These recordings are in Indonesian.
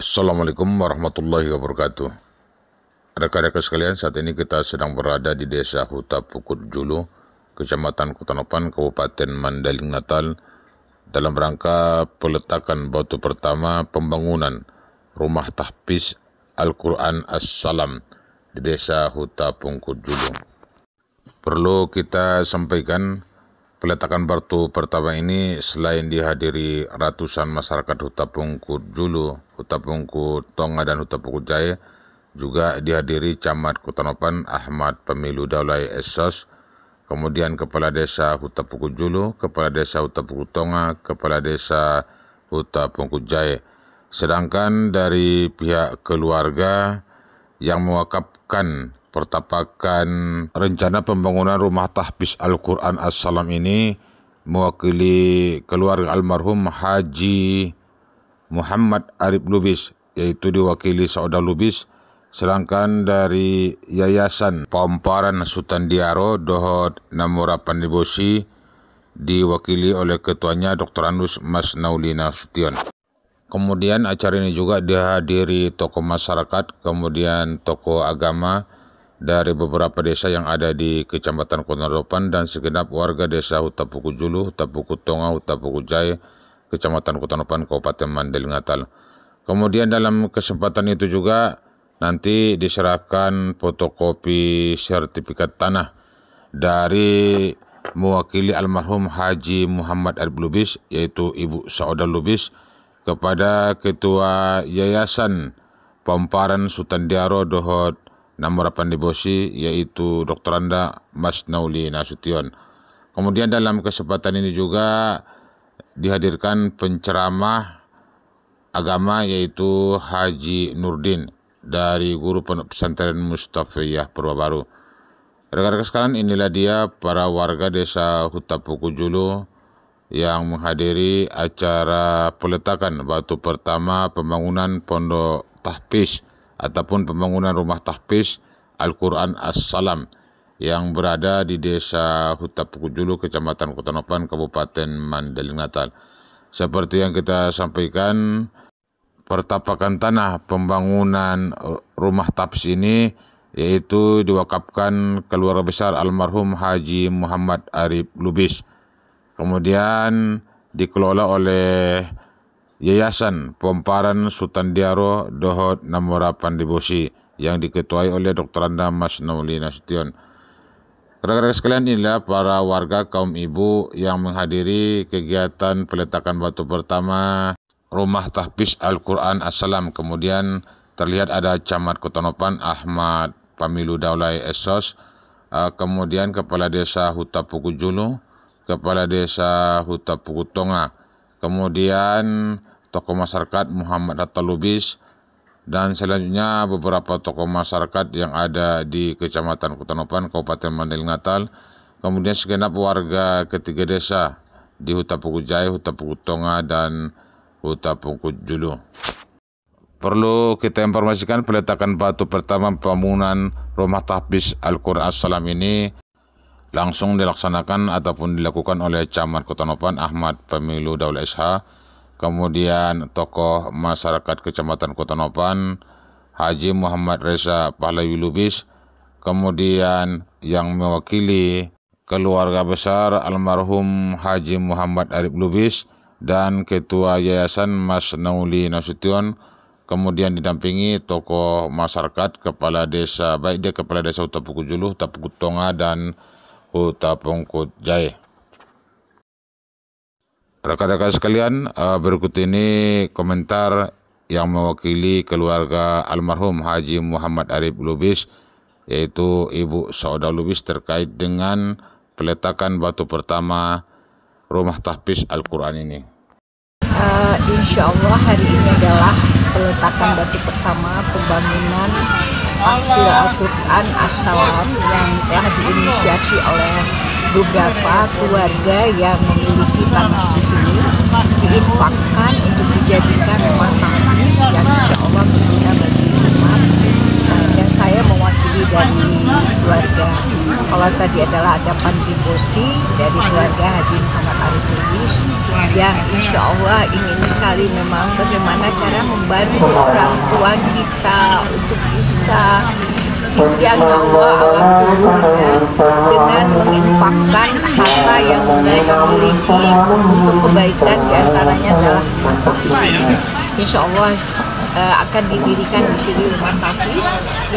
Assalamualaikum warahmatullahi wabarakatuh. Rekan-rekan sekalian, saat ini kita sedang berada di Desa Huta Pukut Julu, Kecamatan Kutanopan, Kabupaten Mandailing Natal, dalam rangka peletakan batu pertama pembangunan rumah tahfiz Al-Quran As-Salam di Desa Huta Pukut Julu. Perlu kita sampaikan, peletakan batu pertama ini selain dihadiri ratusan masyarakat Huta Pukut Julu, Huta Pukut Tonga, dan Huta Pukut Jaya, juga dihadiri Camat Kutanopan Ahmad Pamilu Daulay Esos, kemudian Kepala Desa Huta Pukut Julu, Kepala Desa Huta Pukut Tonga, Kepala Desa Huta Pukut Jaya. Sedangkan dari pihak keluarga yang mewakafkan pertapakan rencana pembangunan rumah tahfiz Al-Quran As-Salam ini mewakili keluarga almarhum Haji Muhammad Arif Lubis, yaitu diwakili Saudara Lubis. Sedangkan dari Yayasan Pamparan Sutandiaro Dohot Namurapan Dibosi diwakili oleh ketuanya Dr. Andus Mas Naulina Sution. Kemudian acara ini juga dihadiri tokoh masyarakat, kemudian tokoh agama dari beberapa desa yang ada di Kecamatan Kutanopan dan segenap warga desa Huta Pukut Julu, Huta Pukut Tonga, Huta Pukut Jaya, Kecamatan Kutanopan, Kabupaten Mandailing Natal. Kemudian dalam kesempatan itu juga nanti diserahkan fotokopi sertifikat tanah dari mewakili almarhum Haji Muhammad Arif Lubis, yaitu Ibu Saudara Lubis, kepada Ketua Yayasan Pamparan Sutandiaro Dohot Namurapan Dibosi, yaitu Dr. Anda Mas Naulina Sution. Kemudian dalam kesempatan ini juga dihadirkan penceramah agama, yaitu Haji Nurdin dari Guru Pondok Pesantren Mustafiyah Purwabaru. Rekan-rekan sekalian, inilah dia para warga desa Huta Pukut Julu yang menghadiri acara peletakan batu pertama pembangunan pondok tahfiz ataupun pembangunan rumah tahfiz Al-Quran As-Salam yang berada di Desa Huta Pukut Julu, Kecamatan Kutanopan, Kabupaten Mandailing Natal. Seperti yang kita sampaikan, pertapakan tanah pembangunan rumah tahfiz ini yaitu diwakafkan keluarga besar almarhum Haji Muhammad Arif Lubis. Kemudian dikelola oleh Yayasan Pamparan Sutandiaro Dohot Namurapan Dibosi yang diketuai oleh Dr. Anda Mas Naulina Sution. Rekan-rekan sekalian, inilah para warga kaum ibu yang menghadiri kegiatan peletakan batu pertama rumah tahfiz Al-Quran As-Salam. Kemudian terlihat ada Camat Kutanopan Ahmad Pamilu Daulay Esos, kemudian Kepala Desa Huta Pukut Julu, Kepala Desa Huta Pukut Tonga, kemudian tokoh masyarakat Muhammad Hatta Lubis, dan selanjutnya beberapa tokoh masyarakat yang ada di Kecamatan Kutanopan, Kabupaten Mandailing Natal, kemudian segenap warga ketiga desa di Huta Pukut Jaya, Huta Pukut Tonga, dan Huta Pukut Julu. Perlu kita informasikan, peletakan batu pertama pembangunan rumah tahfiz Al-Quran As-Salam ini langsung dilaksanakan ataupun dilakukan oleh Camat Kutanopan Ahmad Pamilu Daulay SH, kemudian tokoh masyarakat Kecamatan Kutanopan Haji Muhammad Reza Pahlawi Lubis, kemudian yang mewakili keluarga besar almarhum Haji Muhammad Arif Lubis dan Ketua Yayasan Mas Naulina Sution, kemudian didampingi tokoh masyarakat, kepala desa, baik dia kepala desa Huta Pukut Julu, Huta Pukut Tonga, dan Huta Pukut Jaya. Rekan-rekan sekalian, berikut ini komentar yang mewakili keluarga almarhum Haji Muhammad Arif Lubis, yaitu Ibu Saudara Lubis, terkait dengan peletakan batu pertama rumah tahfiz Al-Quran ini. Insya Allah hari ini adalah peletakan batu pertama pembangunan tahfiz Al-Quran As-Salam yang telah diinisiasi oleh beberapa keluarga yang memiliki tanah di sini, diinfakkan untuk dijadikan rumah tahfiz yang insya Allah berguna bagi umat. Dan saya mewakili dari keluarga. Kalau tadi adalah ada Panti Bosi dari keluarga Haji Muhammad Arif Lubis, tahfiz yang insya Allah ingin sekali memang bagaimana cara membantu orang tua kita untuk bisa yang Allah alam dengan menginfakkan harta yang mereka miliki untuk kebaikan, diantaranya adalah rumah tahfiz. Insya Allah akan didirikan di sini rumah tahfiz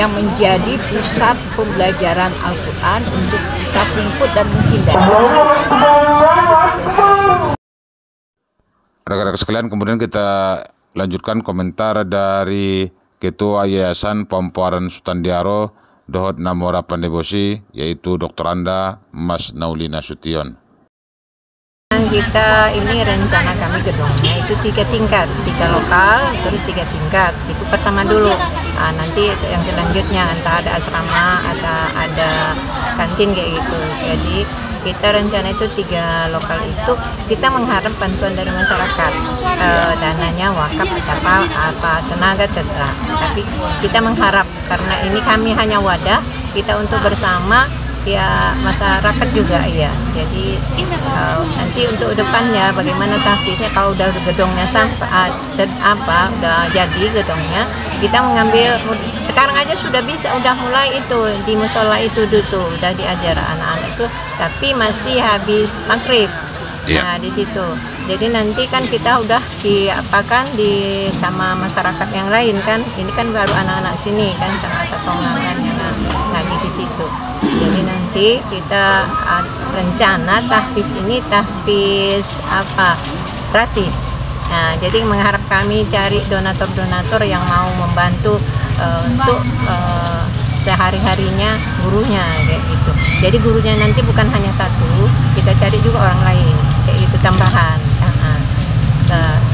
yang menjadi pusat pembelajaran Al-Quran untuk kita puput dan menghindari. Rekan-rekan sekalian, kemudian kita lanjutkan komentar dari Ketua Yayasan Pamparan Sutandiaro Dohot Namora Pandebosi, yaitu Dr. Anda Mas Naulina Sution. Kita ini rencana kami gedungnya itu 3 tingkat, 3 lokal, terus 3 tingkat. Itu pertama dulu. Nanti yang selanjutnya entah ada asrama atau ada kantin kayak gitu. Jadi kita rencana itu 3 lokal itu kita mengharap bantuan dari masyarakat, dananya wakaf apa tenaga terserah, tapi kita mengharap karena ini kami hanya wadah kita untuk bersama ya masyarakat juga ya. Jadi nanti untuk depannya bagaimana tahfiznya kalau udah gedungnya sampai udah jadi gedungnya, kita mengambil sekarang aja sudah bisa, udah mulai itu di musola itu dulu udah diajar anak-anak itu, tapi masih habis maghrib. Nah di situ. Jadi nanti kan kita udah diapakan di sama masyarakat yang lain kan. Ini kan baru anak-anak sini kan sama ketongangan yang ngaji di situ. Jadi nanti kita rencana tahfiz ini tahfiz gratis. Nah, jadi mengharap kami cari donatur-donatur yang mau membantu untuk sehari-harinya gurunya kayak gitu. Jadi gurunya nanti bukan hanya satu, kita cari juga orang lain kayak gitu tambahan.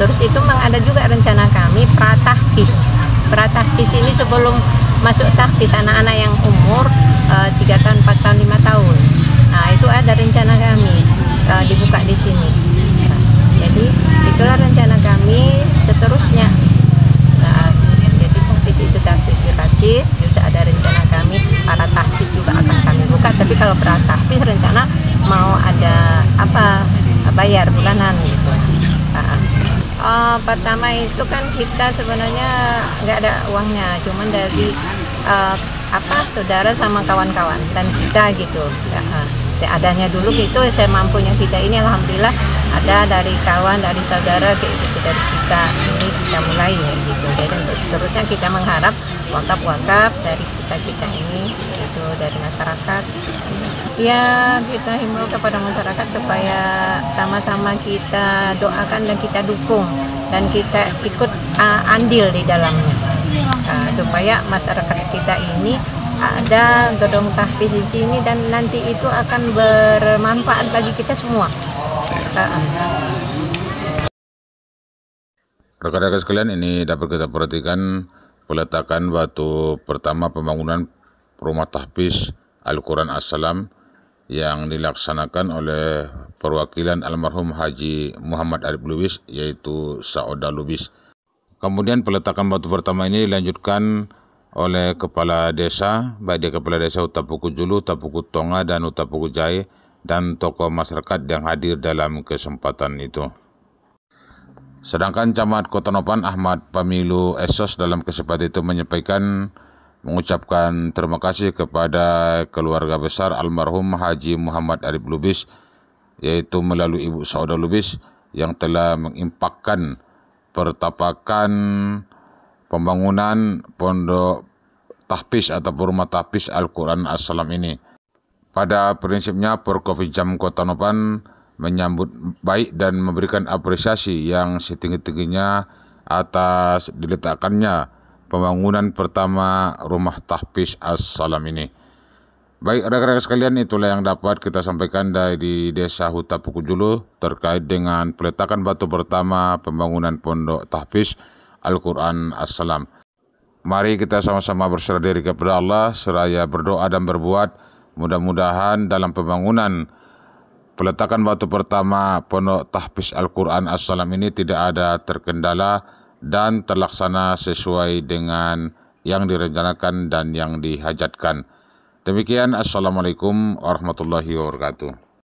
Terus itu ada juga rencana kami pratahfiz. Pratahfiz ini sebelum masuk tahfiz anak-anak yang umur 3 tahun, 4 tahun, 5 tahun. Nah, itu ada rencana kami dibuka di sini. Jadi itulah rencana kami seterusnya. Nah, jadi tahfiz itu tahfiz gratis, juga ada rencana kami para tahfiz juga akan kami buka. Tapi kalau para tahfiz rencana mau ada bayar bulanan gitu. Pertama itu kan kita sebenarnya nggak ada uangnya, cuman dari saudara sama kawan-kawan dan kita gitu. Seadanya dulu gitu, saya mampunya kita ini alhamdulillah ada dari kawan, dari saudara kayak gitu, dari kita ini kita mulai ya gitu. Jadi untuk seterusnya kita mengharap wakaf-wakaf dari kita ini itu dari masyarakat. Ya, kita himbau kepada masyarakat supaya sama-sama kita doakan dan kita dukung dan kita ikut andil di dalamnya, supaya masyarakat kita ini ada gedung tahfiz di sini dan nanti itu akan bermanfaat bagi kita semua. Rekan-rekan sekalian, ini dapat kita perhatikan peletakan batu pertama pembangunan rumah tahfiz Al-Quran As-Salam yang dilaksanakan oleh perwakilan almarhum Haji Muhammad Arif Lubis, yaitu Saoda Lubis. Kemudian peletakan batu pertama ini dilanjutkan oleh kepala desa, baik dia kepala desa Utapuku Julu, Utapuku Tonga, dan Utapuku Jai, dan tokoh masyarakat yang hadir dalam kesempatan itu. Sedangkan Camat Kota Nopan Ahmad Pamilu Esos dalam kesempatan itu mengucapkan terima kasih kepada keluarga besar almarhum Haji Muhammad Arif Lubis, yaitu melalui Ibu Saoda Lubis yang telah mengimpakkan pertapakan pembangunan pondok tahfiz atau rumah tahfiz Al-Quran As-Salam ini. Pada prinsipnya Porkopimjam Kota Nopan menyambut baik dan memberikan apresiasi yang setinggi-tingginya atas diletakkannya pembangunan pertama rumah tahfiz As-Salam ini. Baik rekan-rekan sekalian, itulah yang dapat kita sampaikan dari Desa Utapuku Julu terkait dengan peletakan batu pertama pembangunan pondok tahfiz Al-Quran As-Salam. Mari kita sama-sama berserah diri kepada Allah seraya berdoa dan berbuat. Mudah-mudahan dalam pembangunan peletakan batu pertama pondok tahfiz Al-Quran As-Salam ini tidak ada terkendala dan terlaksana sesuai dengan yang direncanakan dan yang dihajatkan. Demikian, Assalamualaikum warahmatullahi wabarakatuh.